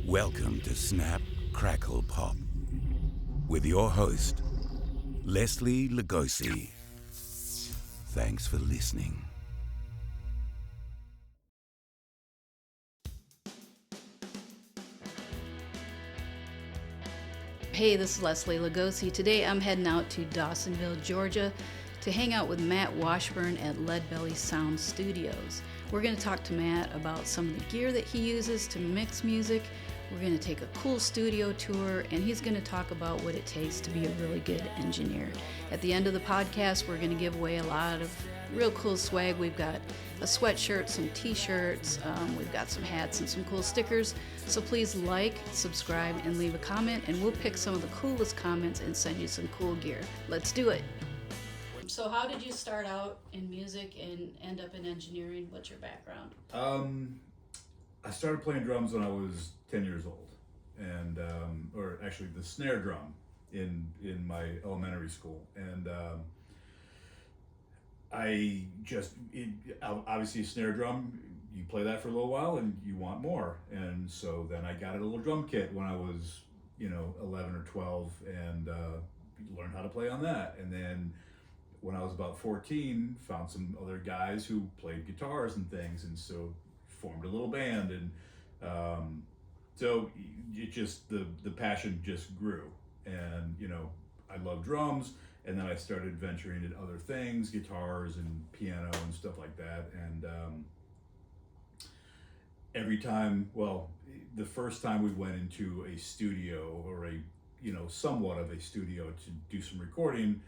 Welcome to Snap, Crackle, Pop with your host, Leslie Lugosi. Thanks for listening. Hey, this is Leslie Lugosi. Today I'm heading out to Dawsonville, Georgia to hang out with Matt Washburn at LedBelly Sound Studios. We're going to talk to Matt about some of the gear that he uses to mix music. We're going to take a cool studio tour, and he's going to talk about what it takes to be a really good engineer. At the end of the podcast, we're going to give away a lot of real cool swag. We've got a sweatshirt, some t-shirts, we've got some hats and some cool stickers. So please like, subscribe, and leave a comment, and we'll pick some of the coolest comments and send you some cool gear. Let's do it. So how did you start out in music and end up in engineering? What's your background? I started playing drums when I was 10 years old, and or actually the snare drum in my elementary school, and obviously a snare drum, you play that for a little while and you want more, and so then I got a little drum kit when I was 11 or 12, and learned how to play on that. And then when I was about 14, found some other guys who played guitars and things, and so formed a little band, and so it just the passion just grew, and I love drums, and then I started venturing into other things, guitars and piano and stuff like that. And the first time we went into a studio, or a somewhat of a studio, to do some recording,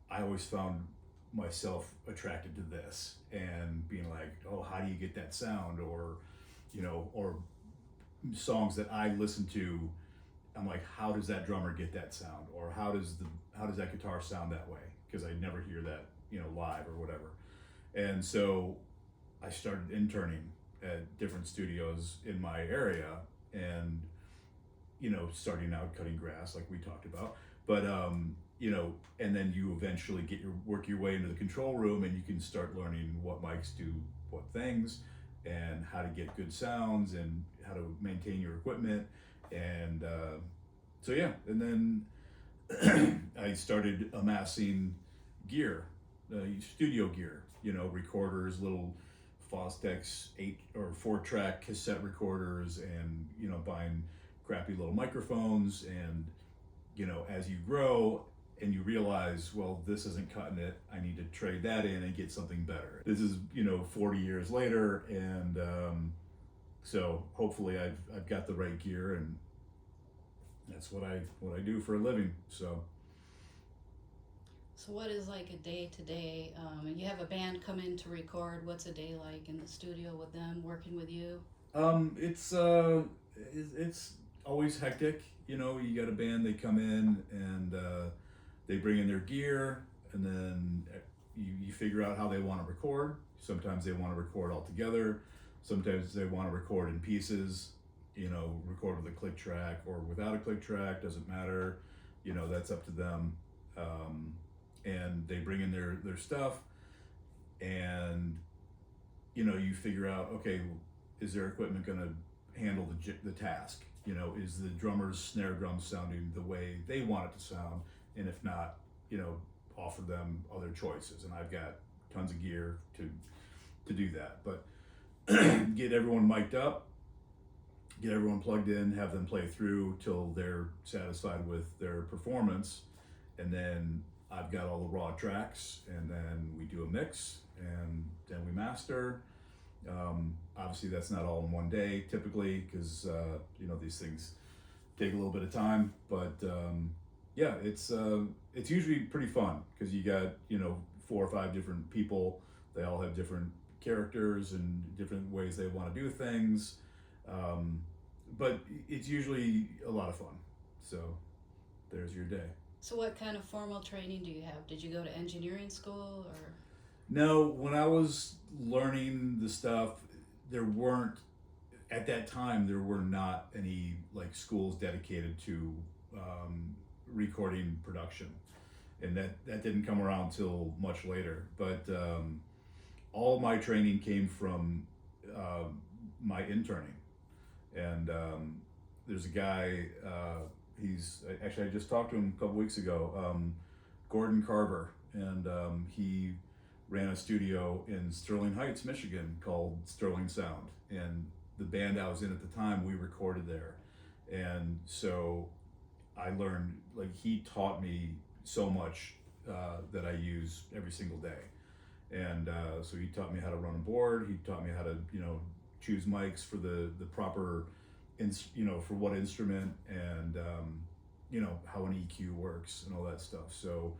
I always found myself attracted to this and being like, oh, how do you get that sound? Or or songs that I listen to, I'm like, how does that drummer get that sound? Or how does that guitar sound that way? Because I never hear that live or whatever. And so I started interning at different studios in my area, and starting out cutting grass like we talked about, but and then you eventually work your way into the control room, and you can start learning what mics do what things, and how to get good sounds, and how to maintain your equipment. And and then I started amassing gear, studio gear, recorders, little Fostex 8 or 4-track cassette recorders, and buying crappy little microphones. And as you grow and you realize, well, this isn't cutting it, I need to trade that in and get something better. This is 40 years later, and so hopefully I've got the right gear, and that's what I do for a living. So what is like a day to day? You have a band come in to record. What's a day like in the studio with them working with you? It's always hectic. You got a band, they come in, and they bring in their gear, and then you figure out how they want to record. Sometimes they want to record all together. Sometimes they want to record in pieces, record with a click track or without a click track, doesn't matter. That's up to them. And they bring in their stuff, and you figure out, okay, is their equipment going to handle the task? Is the drummer's snare drum sounding the way they want it to sound? And if not, offer them other choices. And I've got tons of gear to do that. But get everyone mic'd up, get everyone plugged in, have them play through till they're satisfied with their performance, and then I've got all the raw tracks, and then we do a mix, and then we master. Obviously that's not all in one day typically, because these things take a little bit of time, but it's usually pretty fun, because you got 4 or 5 different people. They all have different characters and different ways they want to do things, but it's usually a lot of fun. So there's your day. So what kind of formal training do you have? Did you go to engineering school, or? No, when I was learning the stuff, at that time there were not any like schools dedicated to recording production, and that didn't come around till much later. But all my training came from my interning, and there's a guy, I just talked to him a couple weeks ago, Gordon Carver, and he ran a studio in Sterling Heights, Michigan called Sterling Sound, and the band I was in at the time, we recorded there. And so I learned, like, he taught me so much that I use every single day. And so he taught me how to run a board. He taught me how to, choose mics for the proper, for what instrument, and, how an EQ works and all that stuff. So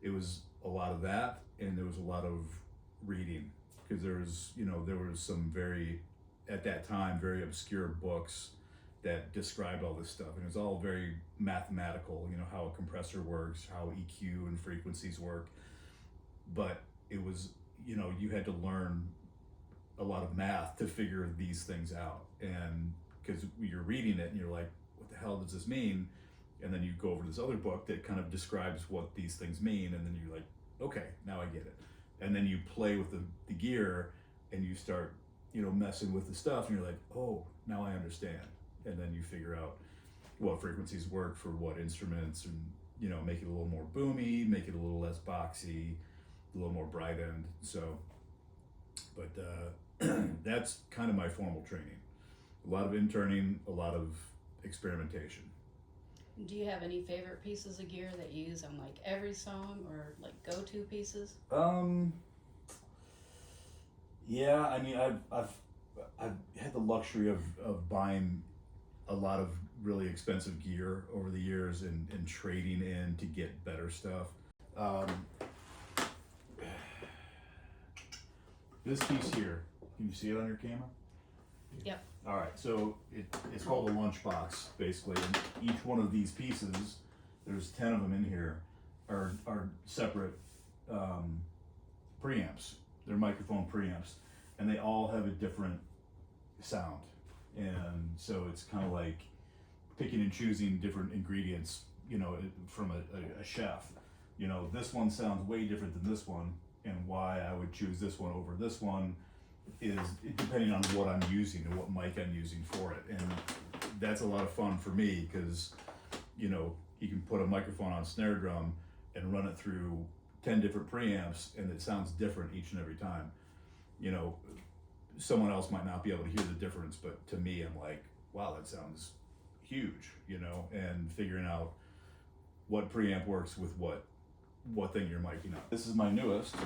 it was a lot of that, and there was a lot of reading, because there was some at that time, very obscure books that described all this stuff, and it was all very mathematical, how a compressor works, how EQ and frequencies work. But it was, you had to learn a lot of math to figure these things out, and because you're reading it and you're like, what the hell does this mean? And then you go over to this other book that kind of describes what these things mean, and then you're like, okay, now I get it. And then you play with the gear, and you start messing with the stuff, and you're like, oh, now I understand. And then you figure out what frequencies work for what instruments, and make it a little more boomy, make it a little less boxy, a little more bright end. So, but that's kind of my formal training. A lot of interning, a lot of experimentation. Do you have any favorite pieces of gear that you use on like every song, or like go-to pieces? Yeah, I mean, I've had the luxury of buying a lot of really expensive gear over the years, and trading in to get better stuff. This piece here, can you see it on your camera? Yep. All right, so it's called a lunchbox, basically, and each one of these pieces, there's 10 of them in here, are separate preamps. They're microphone preamps, and they all have a different sound. And so it's kind of like picking and choosing different ingredients, from a chef. This one sounds way different than this one, and why I would choose this one over this one is depending on what I'm using and what mic I'm using for it. And that's a lot of fun for me, because you can put a microphone on snare drum and run it through 10 different preamps, and it sounds different each and every time. Someone else might not be able to hear the difference, but to me, I'm like, wow, that sounds huge, and figuring out what preamp works with what thing you're miking up. This is my newest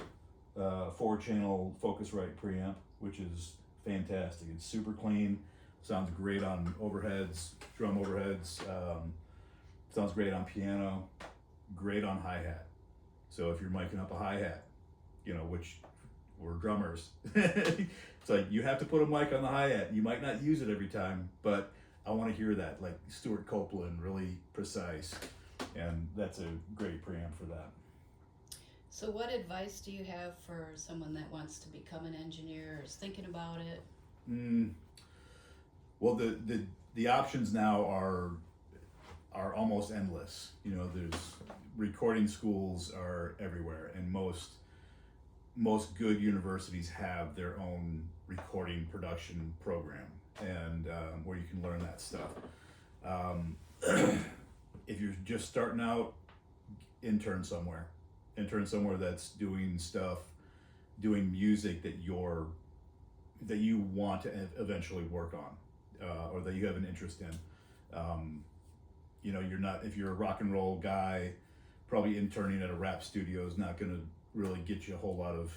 4-channel Focusrite preamp, which is fantastic. It's super clean, sounds great on overheads, drum overheads, sounds great on piano, great on hi-hat. So if you're miking up a hi-hat, which we're drummers, it's like you have to put a mic on the hi-hat. You might not use it every time, but I want to hear that, like Stuart Copeland, really precise, and that's a great preamp for that. So what advice do you have for someone that wants to become an engineer or is thinking about it? Well, the options now are almost endless. There's recording schools are everywhere, and most good universities have their own recording production program, and where you can learn that stuff. If you're just starting out, intern somewhere that's doing music that you want to eventually work on, or that you have an interest in. If you're a rock and roll guy, probably interning at a rap studio is not going to really get you a whole lot of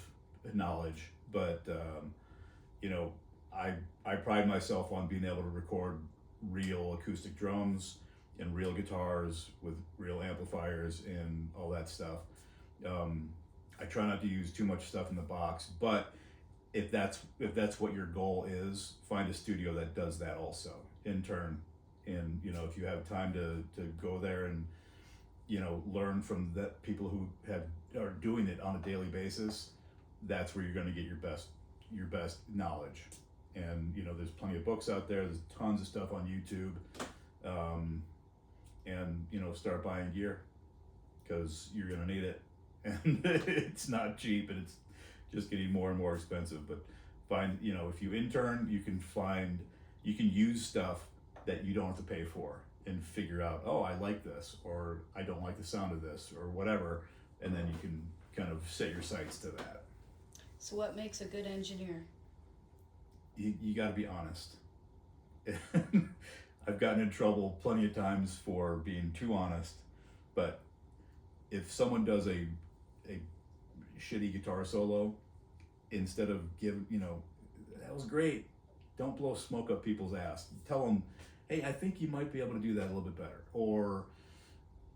knowledge, but I pride myself on being able to record real acoustic drums and real guitars with real amplifiers and all that stuff. I try not to use too much stuff in the box, but if that's what your goal is, find a studio that does that also. Intern, and if you have time to go there and learn from that people who are doing it on a daily basis, that's where you're going to get your best knowledge. And there's plenty of books out there. There's tons of stuff on YouTube, and start buying gear, because you're going to need it, and it's not cheap, and it's just getting more and more expensive. But find if you intern, you can use stuff that you don't have to pay for, and figure out, oh, I like this, or I don't like the sound of this, or whatever, and then you can kind of set your sights to that. So what makes a good engineer? You got to be honest. I've gotten in trouble plenty of times for being too honest, but if someone does a shitty guitar solo, instead of giving, that was great, don't blow smoke up people's ass. Tell them, hey, I think you might be able to do that a little bit better, or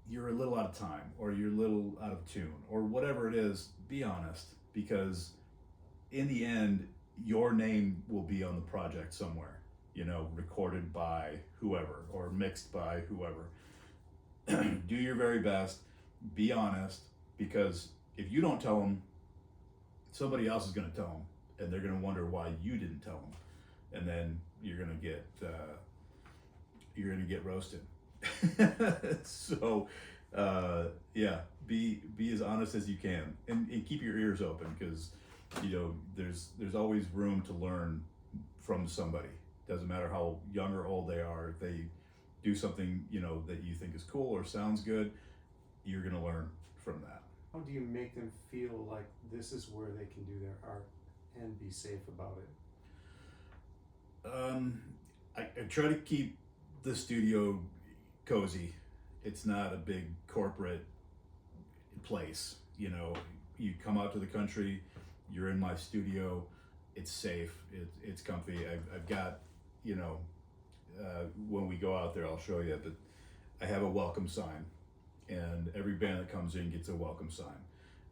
you're a little out of time, or you're a little out of tune, or whatever it is. Be honest, because in the end, your name will be on the project somewhere, recorded by whoever or mixed by whoever. Do your very best, be honest, because if you don't tell them, somebody else is going to tell them, and they're going to wonder why you didn't tell them, and then you're going to get roasted. So yeah, be as honest as you can, and keep your ears open, because there's always room to learn from somebody. Doesn't matter how young or old they are. If they do something that you think is cool or sounds good, you're going to learn from that. How do you make them feel like this is where they can do their art and be safe about it? I try to keep the studio cozy. It's not a big corporate place. You come out to the country, you're in my studio, it's safe, it's comfy. I've got, when we go out there, I'll show you, but I have a welcome sign, and every band that comes in gets a welcome sign.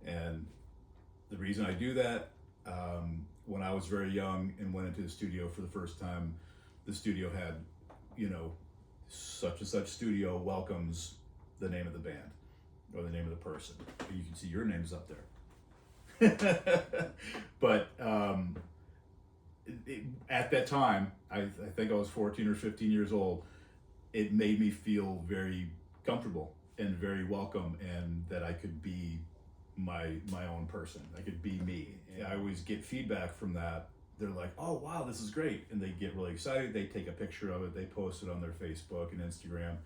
And the reason I do that, when I was very young and went into the studio for the first time, the studio had, such and such studio welcomes the name of the band or the name of the person. You can see your name's up there. But at that time, I think I was 14 or 15 years old, it made me feel very comfortable and very welcome, and that I could be my own person. I could be me. I always get feedback from that. They're like, oh wow, this is great, and they get really excited. They take a picture of it, they post it on their Facebook and Instagram,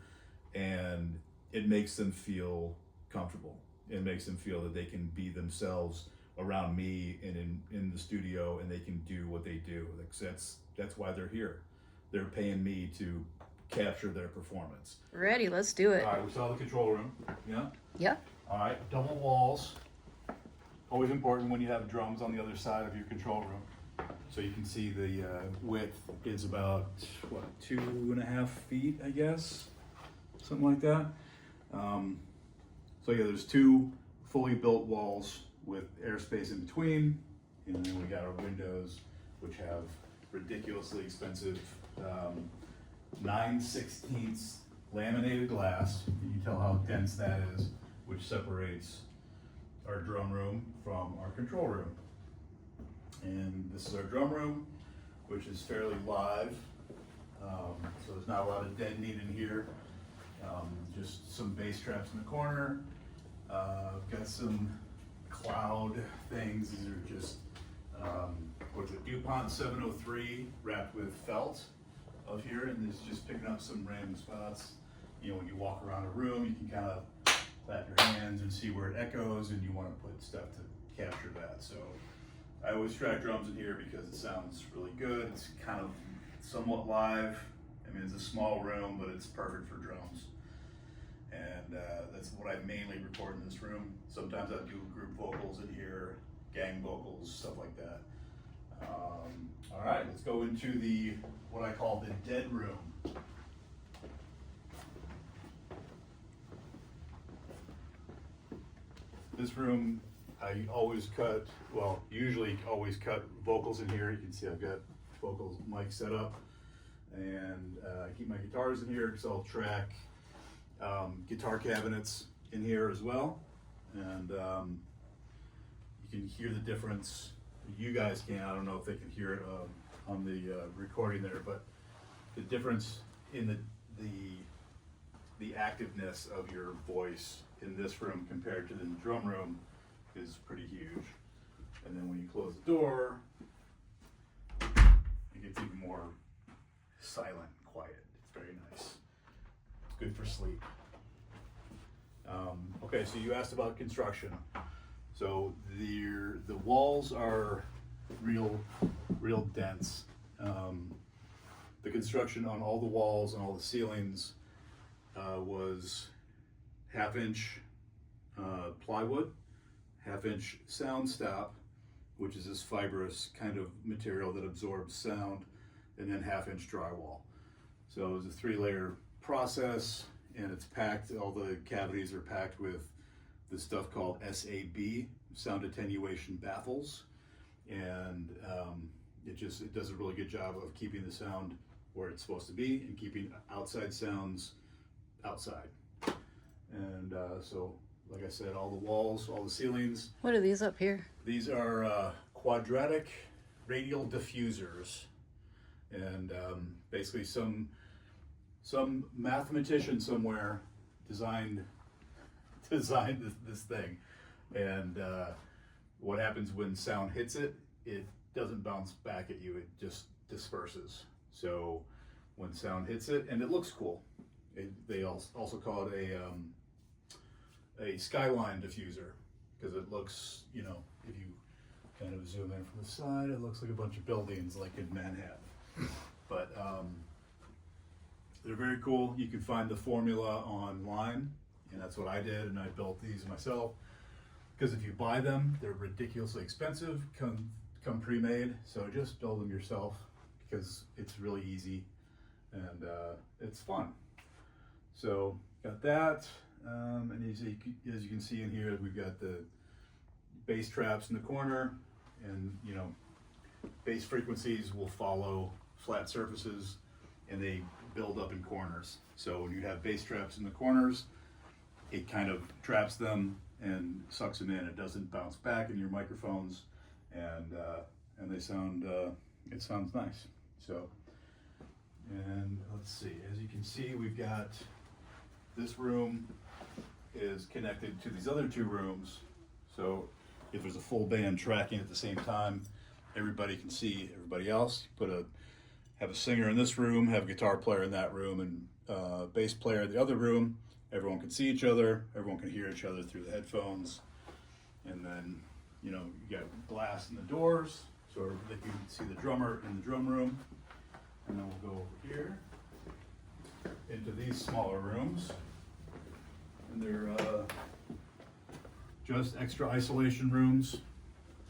and it makes them feel comfortable. It makes them feel that they can be themselves around me and in the studio, and they can do what they do. That's why they're here. They're paying me to capture their performance. Ready, let's do it. All right, we saw the control room. Yeah? Yeah. All right, double walls. Always important when you have drums on the other side of your control room. So you can see the width is about, 2.5 feet, I guess? Something like that. So yeah, there's two fully built walls with airspace in between. And then we got our windows, which have ridiculously expensive 9/16 laminated glass. You can tell how dense that is, which separates our drum room from our control room. And this is our drum room, which is fairly live. So there's not a lot of dead meat in here. Just some bass traps in the corner. Got some cloud things. These are just, what's it, DuPont 703 wrapped with felt up here, and it's just picking up some random spots. When you walk around a room, you can kind of clap your hands and see where it echoes, and you want to put stuff to capture that. So I always track drums in here because it sounds really good. It's kind of somewhat live. I mean, it's a small room, but it's perfect for drums. And that's what I mainly record in this room. Sometimes I do group vocals in here, gang vocals, stuff like that. All right, let's go into what I call the dead room. This room, I usually always cut vocals in here. You can see I've got vocals mic set up, and I keep my guitars in here because I'll track guitar cabinets in here as well. And you can hear the difference. You guys can, I don't know if they can hear it on the recording there, but the difference in the activeness of your voice in this room compared to the drum room is pretty huge. And then when you close the door, it gets even more silent and quiet. It's very good for sleep. Okay, so you asked about construction. So the walls are real dense. The construction on all the walls and all the ceilings was 1/2-inch plywood, 1/2-inch sound stop, which is this fibrous kind of material that absorbs sound, and then 1/2-inch drywall. So it was a 3-layer process, and it's packed, all the cavities are packed with this stuff called SAB, sound attenuation baffles, and it does a really good job of keeping the sound where it's supposed to be and keeping outside sounds outside. And so, like I said, all the walls, all the ceilings. What are these up here? These are quadratic radial diffusers, and basically some mathematician somewhere designed this thing, and what happens when sound hits it? It doesn't bounce back at you; it just disperses. So when sound hits it, and it looks cool. They also call it a skyline diffuser, because it looks, if you kind of zoom in from the side, it looks like a bunch of buildings like in Manhattan. But they're very cool. You can find the formula online, and that's what I did, and I built these myself. Because if you buy them, they're ridiculously expensive, come pre-made, so just build them yourself, because it's really easy, and it's fun. So got that, and as you can see in here, we've got the bass traps in the corner, and bass frequencies will follow flat surfaces, and they build up in corners. So when you have bass traps in the corners, it kind of traps them and sucks them in. It doesn't bounce back in your microphones, and they sound it sounds nice. So, and let's see, as you can see, we've got this room is connected to these other 2 rooms. So if there's a full band tracking at the same time, everybody can see everybody else. Have a singer in this room, have a guitar player in that room, and bass player in the other room. Everyone can see each other, everyone can hear each other through the headphones. And then, you got glass in the doors, so they can see the drummer in the drum room. And then we'll go over here into these smaller rooms. And they're just extra isolation rooms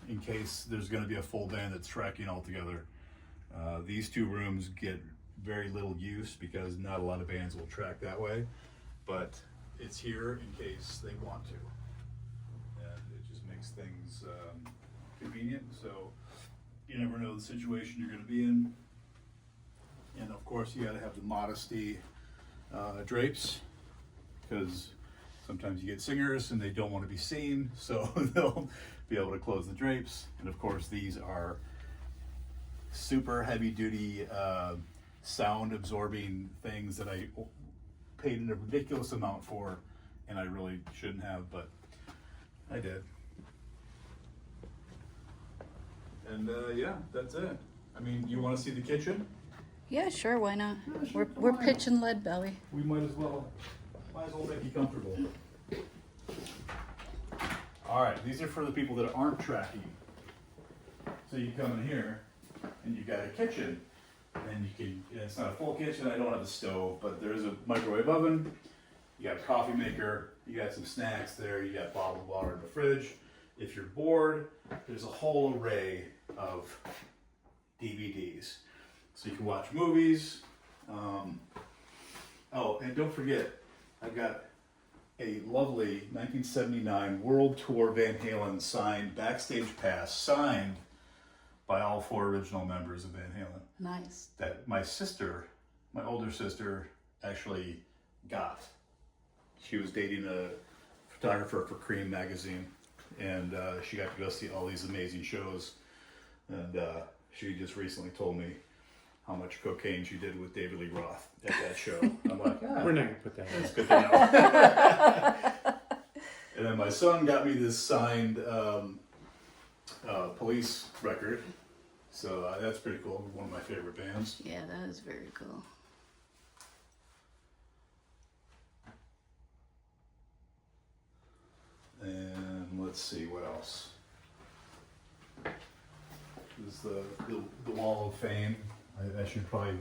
in case there's going to be a full band that's tracking all together. These 2 rooms get very little use because not a lot of bands will track that way, but it's here in case they want to. And it just makes things convenient, so you never know the situation you're going to be in. And of course, you got to have the modesty drapes, because sometimes you get singers and they don't want to be seen, so they'll be able to close the drapes. And of course, these are super heavy duty sound absorbing things that I paid a ridiculous amount for, and I really shouldn't have, but I did. And yeah, that's it. I mean, you want to see the kitchen? Yeah, sure, why not? Yeah, sure, We're come on. pitching LedBelly. We might as well make you comfortable. All right, these are for the people that aren't tracking. So you come in here, and you got a kitchen, and it's not a full kitchen, I don't have a stove, but there is a microwave oven, you got a coffee maker, you got some snacks there, you got bottled water in the fridge. If you're bored, there's a whole array of DVDs. So you can watch movies. Oh, and don't forget, I've got a lovely 1979 World Tour Van Halen signed backstage pass, signed by all 4 original members of Van Halen. Nice. That my older sister, actually got. She was dating a photographer for Cream magazine, and she got to go see all these amazing shows. And she just recently told me how much cocaine she did with David Lee Roth at that show. I'm like, We're not gonna put that in. that's good to know. And then my son got me this signed Police record. So that's pretty cool. One of my favorite bands. Yeah, that is very cool. let's see what else. This is the Wall of Fame. I should probably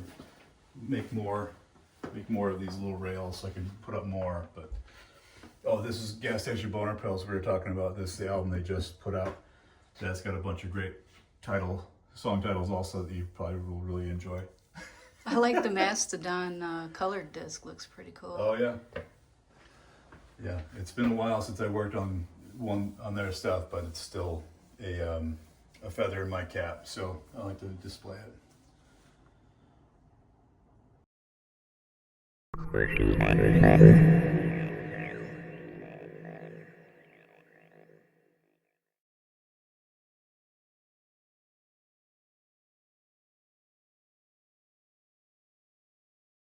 make more of these little rails so I can put up more. But oh, this is Gas Station Boner Pills. We were talking about this, the album they just put out. That's got a bunch of great song titles also that you probably will really enjoy. I like the Mastodon colored disc. Looks pretty cool. Oh yeah. Yeah, it's been a while since I worked on their stuff, but it's still a feather in my cap, so I like to display it.